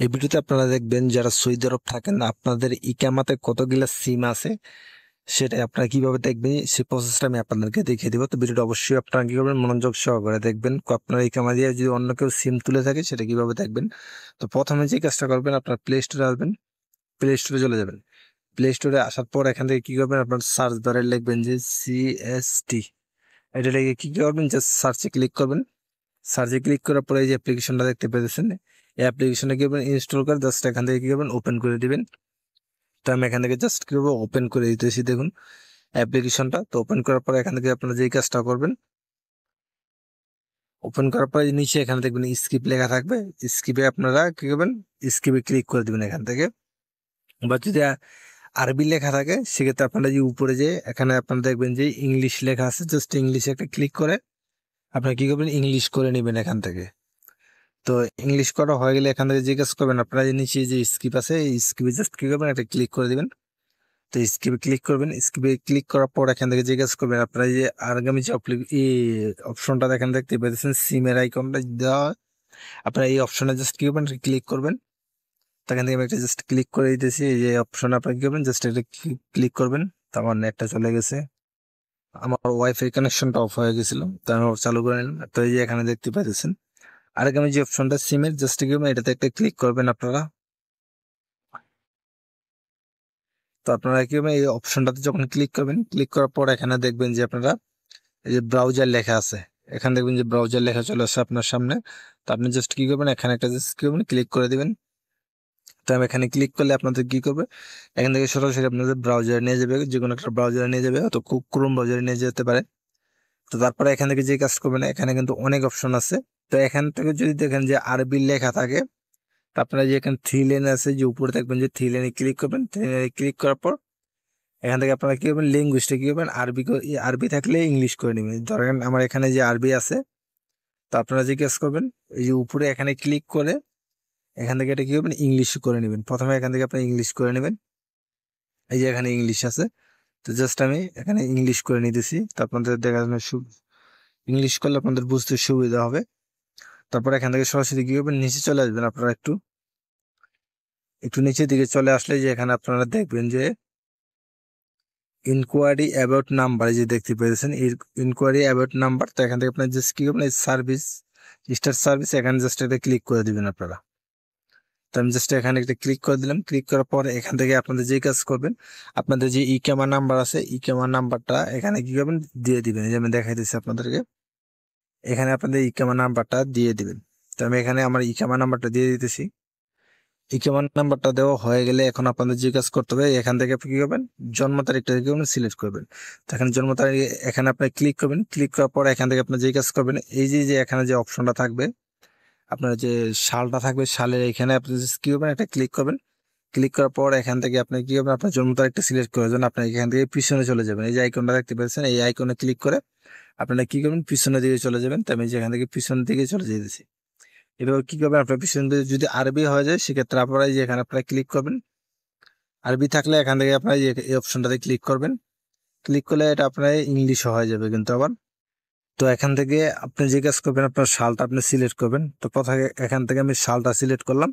এই ভিডিওতে আপনারা দেখবেন যারা সৌদি আরব থাকেন আপনাদের ইকামাতে কতগুলা সিম আছে সেটা আপনারা কিভাবে দেখবেন সেই প্রসেসটা আমি আপনাদেরকে দেখিয়ে দিব। তো ভিডিওটা অবশ্যই আপনারা কি করবেন, মনোযোগ সহকারে দেখবেন। আপনার ইকামা দিয়ে যদি অন্য কেউ সিম তুলে থাকে সেটা কিভাবে দেখবেন। তো প্রথমে যে কাজটা করবেন, আপনার প্লে স্টোরে আসবেন, প্লে স্টোরে চলে যাবেন। প্লে স্টোরে আসার পর এখান থেকে কি করবেন, আপনার সার্চ বারে লিখবেন যে CST, এটা লিখে কি করবেন, জাস্ট সার্চে ক্লিক করবেন। সার্চে ক্লিক করার পরে এই যে অ্যাপ্লিকেশনটা দেখতে পেয়েছেন, এই অ্যাপ্লিকেশনটা কি করবেন, ইনস্টল করে জাস্ট এখান থেকে কি করবেন, ওপেন করে দিবেন। তো আমি এখান থেকে জাস্ট কি করবো, ওপেন করে দিতেছি। দেখুন অ্যাপ্লিকেশনটা তো ওপেন করার পরে এখান থেকে আপনারা যেই কাজটা করবেন, ওপেন করার পরে নিচে এখানে দেখবেন স্কিপ লেখা থাকবে, স্কিপে আপনারা কি করবেন, স্কিপে ক্লিক করে দিবেন এখান থেকে। বা যদি আরবি লেখা থাকে সেক্ষেত্রে আপনারা যে উপরে যে এখানে আপনারা দেখবেন যে ইংলিশ লেখা আছে, জাস্ট ইংলিশে একটা ক্লিক করে আপনারা কি করবেন, ইংলিশ করে নেবেন এখান থেকে। তো ইংলিশ করা হয়ে গেলে এখান থেকে জিজ্ঞেস করবেন, আপনারা যে নিচে যে স্কিপ আছে এই স্কিপে জাস্ট কি করবেন, একটা ক্লিক করে দিবেন। তো স্কিপে ক্লিক করবেন, স্কিপে ক্লিক করার পর এখান থেকে জিজ্ঞেস করবেন, আপনারা যে আগামী যে অপশনটা এখানে দেখতে পেয়েছেন সিমের আইকনটা দেওয়া, আপনারা এই অপশনে জাস্ট কি করবেন, ক্লিক করবেন। তো এখান থেকে আমি একটা জাস্ট ক্লিক করে দিতেছি, এই যে অপশনে আপনারা কি করবেন, জাস্ট একটা ক্লিক করবেন। তো আমার নেটটা চলে গেছে, আমার ওয়াইফাই কানেকশনটা অফ হয়ে গেছিল, তো আমি চালু করে নিলাম। তো এই যে এখানে দেখতে পাইতেছেন আগামী যে অপশনটা সিমের, জাস্ট কি করবেন, এটাতে একটা ক্লিক করবেন আপনারা। তো আপনারা কি করবেন, এই অপশনটাতে যখন ক্লিক করবেন, ক্লিক করার পর এখানে দেখবেন যে আপনারা এই যে ব্রাউজার লেখা আছে, এখানে দেখবেন যে ব্রাউজার লেখা চলে আসছে আপনার সামনে। তো আপনি জাস্ট কি করবেন, এখানে একটা জাস্ট কি করবেন, ক্লিক করে দিবেন। তো আমি এখানে ক্লিক করলে আপনাদের কি করবে, এখান থেকে সরাসরি আপনাদের ব্রাউজারে নিয়ে যাবে, যে কোনো একটা ব্রাউজারে নিয়ে যাবে, তো খুব ক্রোম ব্রাউজারে নিয়ে যেতে পারে। তো তারপরে এখান থেকে যে কাজ করবেন, এখানে কিন্তু অনেক অপশন আছে। তো এখান থেকে যদি দেখেন যে আরবি লেখা থাকে, তো আপনারা যে এখানে থ্রি লেন আছে, যে উপরে দেখবেন যে থ্রি লেনে ক্লিক করবেন। থ্রি লেনে ক্লিক করার পর এখান থেকে আপনারা কি করবেন, ল্যাঙ্গুয়েজটা কি করবেন, আরবি থাকলে ইংলিশ করে নেবেন। ধরেন আমার এখানে যে আরবি আছে, তো আপনারা যে কাজ করবেন, এই যে উপরে এখানে ক্লিক করে এখান থেকে এটা কি করবেন, ইংলিশ করে নেবেন। প্রথমে এখান থেকে আপনারা ইংলিশ করে নেবেন, এই যে এখানে ইংলিশ আছে। তো জাস্ট আমি এখানে ইংলিশ করে নিতেছি, তো আপনাদের দেখানোর ইংলিশ করলে আপনাদের বুঝতে সুবিধা হবে। তারপর এখান থেকে সরাসরি কি করবেন, নিচে চলে আসবেন। আপনারা একটু একটু নিচের দিকে চলে আসলে যে এখানে আপনারা দেখবেন যে ইনকোয়ারি অ্যাবাউট নাম্বার, যে দেখতে পেয়েছেন ইনকোয়ারি অ্যাবাউট নাম্বার। তো এখান থেকে আপনার জাস্ট কি করবেন, সার্ভিস, স্টার সার্ভিস, এখানে জাস্ট একটা ক্লিক করে দিবেন আপনারা। তো আমি জাস্ট এখানে একটা ক্লিক করে দিলাম। ক্লিক করার পরে এখান থেকে আপনাদের যে কাজ করবেন, আপনাদের যে ইকামা নাম্বার আছে, ইকামা নাম্বারটা এখানে কি করবেন, দিয়ে দিবেন। এই যে আমি দেখাইতেছি আপনাদেরকে, এখানে আপনাদের ইকামা নাম্বারটা দিয়ে দিবেন। তো আমি এখানে আমার ইকামা নাম্বারটা দিয়ে দিতেছি। ইকেমন নাম্বারটা দেওয়া হয়ে গেলে এখন আপনাদের যে কাজ করতে হবে, এখান থেকে আপনি কি করবেন, জন্ম তারিখটা সিলেক্ট করবেন। তো এখানে জন্ম তারিখ, এখানে আপনি ক্লিক করবেন। ক্লিক করার পর এখান থেকে আপনার যে কাজ করবেন, এই যে যে এখানে যে অপশনটা থাকবে, আপনার যে সালটা থাকবে, সালের এখানে আপনি কি করবেন, একটা ক্লিক করবেন। ক্লিক করার পর এখান থেকে আপনি কি করবেন, আপনার জন্ম তারিখটা সিলেক্ট করার জন্য আপনি এখান থেকে পিছনে চলে যাবেন। এই যে আইকনটা দেখতে পাচ্ছেন, এই আইকনে ক্লিক করে আপনারা কি করবেন, পিছনের দিকে চলে যাবেন। তো আমি যেখান থেকে পিছনের দিকে চলে যেতেছি। এবার কি করবেন, আপনার পিছন দিয়ে যদি আরবি হয়ে যায় সেক্ষেত্রে আপনারা এই যে এখানে আপনারা ক্লিক করবেন। আরবি থাকলে এখান থেকে আপনারা এই অপশনটাতে ক্লিক করবেন। ক্লিক করলে এটা আপনার ইংলিশ হয়ে যাবে কিন্তু আবার। তো এখান থেকে আপনি যে কাজ করবেন, আপনার সালটা আপনি সিলেক্ট করবেন। তো প্রথমে এখান থেকে আমি সালটা সিলেক্ট করলাম।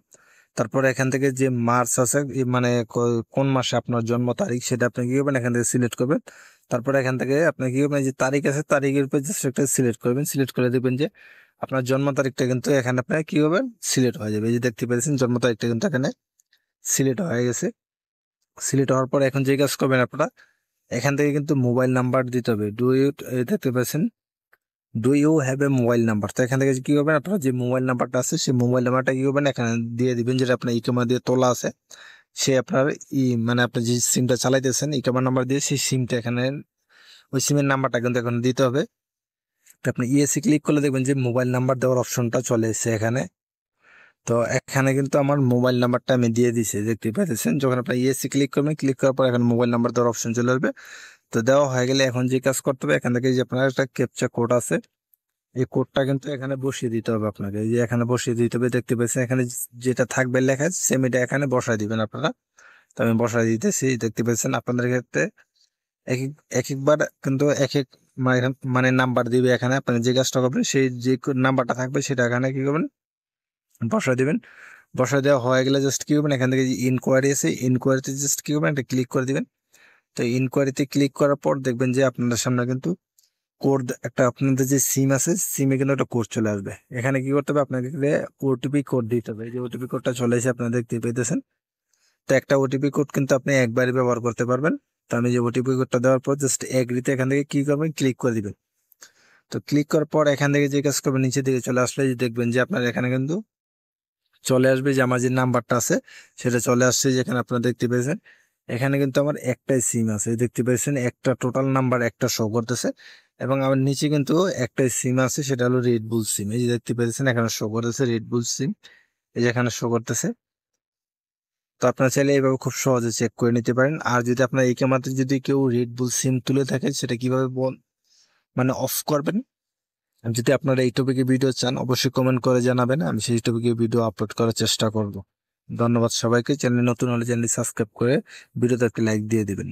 তারপরে এখান থেকে যে মার্চ আছে, মানে কোন মাসে আপনার জন্ম তারিখ, সেটা আপনি কি করবেন, এখান থেকে সিলেক্ট করবেন। তারপরে এখান থেকে আপনি কি করবেন, যে তারিখ আছে তারিখের উপর জাস্ট একটা সিলেক্ট করবেন। সিলেক্ট করে দেখবেন যে আপনার জন্ম তারিখটা কিন্তু এখানে আপনার কি করবেন, সিলেক্ট হয়ে যাবে। এই যে দেখতে পেয়েছেন জন্ম তারিখটা কিন্তু এখানে সিলেক্ট হয়ে গেছে। সিলেক্ট হওয়ার পর এখন যে কাজ করবেন আপনারা, এখান থেকে কিন্তু মোবাইল নাম্বার দিতে হবে। দেখতে পাচ্ছেন, do you have a mobile number. তো এখান থেকে কি করবেন, আপনার যে মোবাইল নাম্বারটা আছে সেই মোবাইল নাম্বারটা কি করবেন, এখানে দিয়ে দিবেন, যেটা আপনার ইকামা দিয়ে তোলা আছে। সে আপনার মানে আপনি যে সিমটা চালাইতেছেন ইকামা নাম্বার দিয়ে, সেই সিমটা এখানে, ওই সিমের নাম্বারটা কিন্তু এখন দিতে হবে। তো আপনি ইএসসি ক্লিক করলে দেখবেন যে মোবাইল নাম্বার দেওয়ার অপশনটা চলে এসেছে এখানে। তো এখানে কিন্তু আমার মোবাইল নাম্বারটা আমি দিয়ে দিছি, দেখতে পাচ্ছেন। যখন আপনি ইএসসি ক্লিক করবেন, ক্লিক করার পর এখানে মোবাইল নাম্বার দেওয়ার অপশন চলে আসবে। তো দেওয়া হয়ে গেলে এখন যে কাজ করতে হবে, এখান থেকে যে আপনার একটা ক্যাপচা কোড আছে, এই কোডটা কিন্তু এখানে বসিয়ে দিতে হবে আপনাকে। এই যে এখানে বসিয়ে দিতে হবে, দেখতে পাচ্ছেন এখানে যেটা থাকবে লেখা সেম এটা এখানে বসায় দিবেন আপনারা। তো আমি বসায় দিতেছি, দেখতে পাচ্ছেন আপনাদের ক্ষেত্রে এক একবার কিন্তু এক এক মানে নাম্বার দিবে। এখানে আপনি যে কাজটা করবেন, সেই যে নাম্বারটা থাকবে সেটা এখানে কি করবেন, বসায় দিবেন। বসায় দেওয়া হয়ে গেলে জাস্ট কি করবেন, এখান থেকে যে ইনকোয়ারি আছে ইনকোয়ারিতে জাস্ট কি করবেন, একটা ক্লিক করে দিবেন। তো ইনকোয়ারিতে ক্লিক করার পর দেখবেন যে আপনাদের সামনে কিন্তু কোড একটা, আপনাদের যে সিম আছে সিমে কিন্তু একটা কোড চলে আসবে। এখানে কি করতে হবে, আপনাকে ওটিপি কোড দিতে হবে। এই যে ওটিপি কোডটা চলে এসে আপনারা দেখতে পেতেছেন। তো একটা ওটিপি কোড কিন্তু আপনি একবারই ব্যবহার করতে পারবেন। তো আমি যে ওটিপি কোডটা দেওয়ার পর জাস্ট এগ্রিতে এখান থেকে কি করবেন, ক্লিক করে দিবেন। তো ক্লিক করার পর এখান থেকে যে কাজ করবেন, নিচে দিকে চলে আসলে যে দেখবেন যে আপনার এখানে কিন্তু চলে আসবে যে আমার যে নাম্বারটা আছে সেটা চলে আসছে, যেখানে আপনারা দেখতে পেয়েছেন। এখানে কিন্তু আমার একটাই সিম আছে, দেখতে পেয়েছেন একটা টোটাল নাম্বার একটা শো করতেছে। এবং আমার নিচে কিন্তু একটাই সিম আছে, সেটা হলো রেড বুল সিম। এই যে দেখতে পেয়েছেন এখানে শো করতেছে রেড বুল সিম, এই যে এখানে শো করতেছে। তো আপনারা চাইলে এইভাবে খুব সহজে চেক করে নিতে পারেন। আর যদি আপনার এই ক্যামেরাতে যদি কেউ রেড বুল সিম তুলে থাকে, সেটা কিভাবে মানে অফ করবেন। যদি আপনারা এই টপিকে ভিডিও চান অবশ্যই কমেন্ট করে জানাবেন, আমি সেই টপিকে ভিডিও আপলোড করার চেষ্টা করব। ধন্যবাদ সবাইকে। চ্যানেল নতুন হলে চ্যানেলটি সাবস্ক্রাইব করে ভিডিওতে একটা লাইক দিয়ে দিবেন।